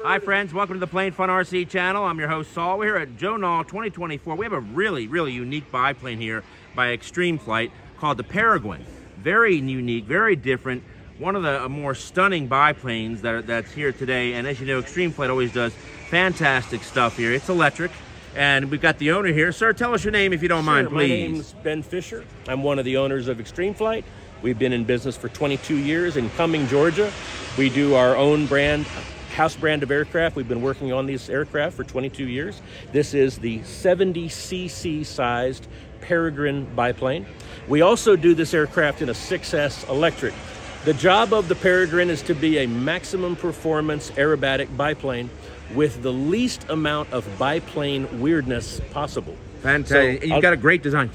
Hi friends, welcome to the Plane Fun RC channel. I'm your host Saul. We're here at Joe Nall 2024. We have a really unique biplane here by Extreme Flight called the Peregrine. Very unique, very different. One of the more stunning biplanes that's here today. And as you know, Extreme Flight always does fantastic stuff here. It's electric. And we've got the owner here. Sir, tell us your name if you don't mind, please. My name's Ben Fisher. I'm one of the owners of Extreme Flight. We've been in business for 22 years in Cumming, Georgia. We do our own brand, house brand of aircraft. We've been working on these aircraft for 22 years. This is the 70cc sized Peregrine biplane. We also do this aircraft in a 6S electric. The job of the Peregrine is to be a maximum performance aerobatic biplane with the least amount of biplane weirdness possible. Fantastic. So you've got a great design.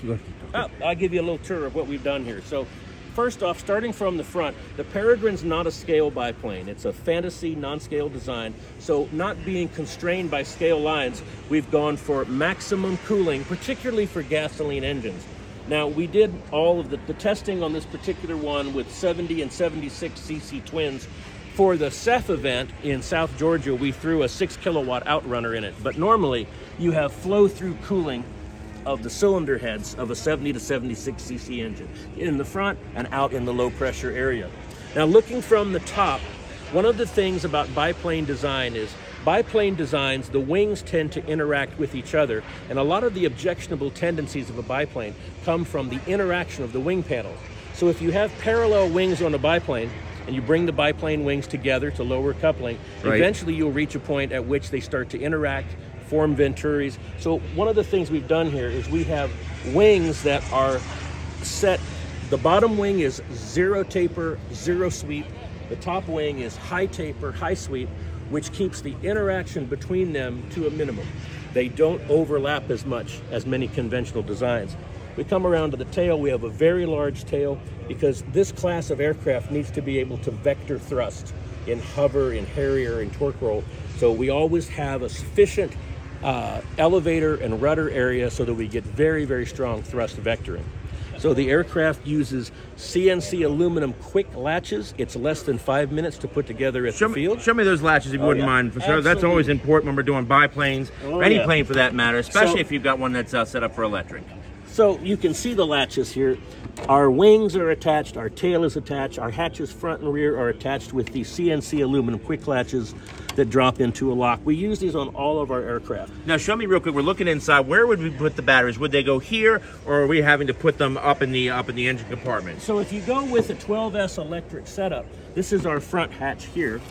I'll give you a little tour of what we've done here. So first off, starting from the front, the Peregrine's not a scale biplane. It's a fantasy non-scale design. So not being constrained by scale lines, we've gone for maximum cooling, particularly for gasoline engines. Now, we did all of the testing on this particular one with 70 and 76cc twins. For the CEF event in South Georgia, we threw a 6 kilowatt outrunner in it. But normally, you have flow-through cooling of the cylinder heads of a 70 to 76cc engine in the front and out in the low-pressure area. Now, looking from the top, one of the things about biplane design is biplane designs, the wings tend to interact with each other, and a lot of the objectionable tendencies of a biplane come from the interaction of the wing panels. So if you have parallel wings on a biplane, and you bring the biplane wings together to lower coupling, eventually you'll reach a point at which they start to interact, form venturis. So one of the things we've done here is we have wings that are set. The bottom wing is zero taper, zero sweep. The top wing is high taper, high sweep, which keeps the interaction between them to a minimum. They don't overlap as much as many conventional designs. We come around to the tail. We have a very large tail because this class of aircraft needs to be able to vector thrust in hover, in Harrier, in torque roll. So we always have a sufficient elevator and rudder area so that we get very strong thrust vectoring. So the aircraft uses CNC aluminum quick latches. It's less than 5 minutes to put together at the field. Show me those latches if you wouldn't mind. So that's always important when we're doing biplanes, or any plane for that matter, especially if you've got one that's set up for electric. So you can see the latches here. Our wings are attached, our tail is attached, our hatches front and rear are attached with the CNC aluminum quick latches that drop into a lock. We use these on all of our aircraft. Now show me real quick, we're looking inside. Where would we put the batteries? Would they go here, or are we having to put them up in the engine compartment? So if you go with a 12S electric setup, this is our front hatch here,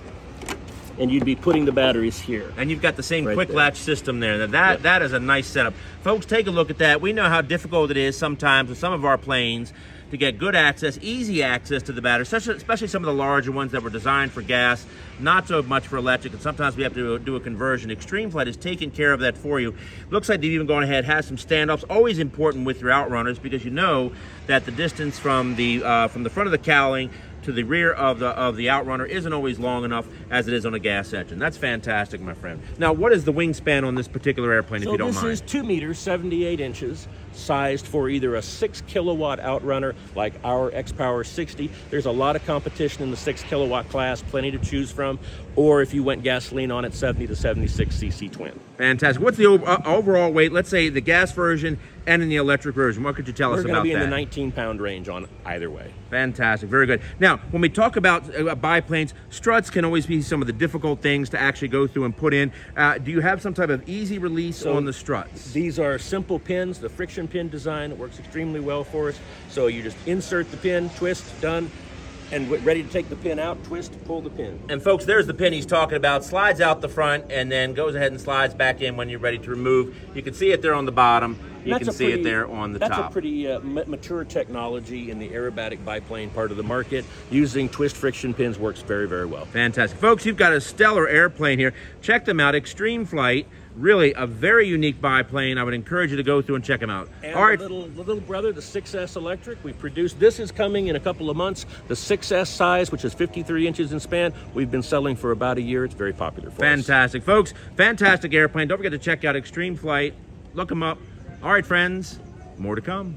and you'd be putting the batteries here. And you've got the same quick latch system there. That is a nice setup. Folks, take a look at that. We know how difficult it is sometimes with some of our planes to get good access, easy access to the battery, especially some of the larger ones that were designed for gas, not so much for electric, and sometimes we have to do a conversion. Extreme Flight is taking care of that for you. Looks like they've even gone ahead, has some standoffs. Always important with your outrunners because you know that the distance from the front of the cowling to the rear of the outrunner isn't always long enough as it is on a gas engine. That's fantastic, my friend. Now, what is the wingspan on this particular airplane, if you don't mind? So this is 2 meters, 78 inches, sized for either a 6 kilowatt outrunner like our X-Power 60. There's a lot of competition in the 6 kilowatt class, plenty to choose from. Or if you went gasoline on it, 70 to 76cc twin. Fantastic. What's the overall weight, let's say the gas version and in the electric version? What could you tell us about that? We're going to be in the 19-pound range on either way. Fantastic. Very good. Now, when we talk about biplanes, struts can always be some of the difficult things to actually go through and put in. Do you have some type of easy release on the struts? These are simple pins, the friction pin design. It works extremely well for us. So you just insert the pin, twist, done. And ready to take the pin out, twist, pull the pin. And folks, there's the pin he's talking about. Slides out the front and then goes ahead and slides back in when you're ready to remove. You can see it there on the bottom. You can see it there on the top. That's a pretty mature technology in the aerobatic biplane part of the market. Using twist friction pins works very well. Fantastic. Folks, you've got a stellar airplane here. Check them out, Extreme Flight. Really a very unique biplane. I would encourage you to go through and check them out. And all right, the little brother, the 6S electric, we produced. This is coming in a couple of months. The 6S size, which is 53 inches in span, we've been selling for about a year. It's very popular for us. Fantastic, folks. Fantastic airplane. Don't forget to check out Extreme Flight. Look them up. All right, friends, more to come.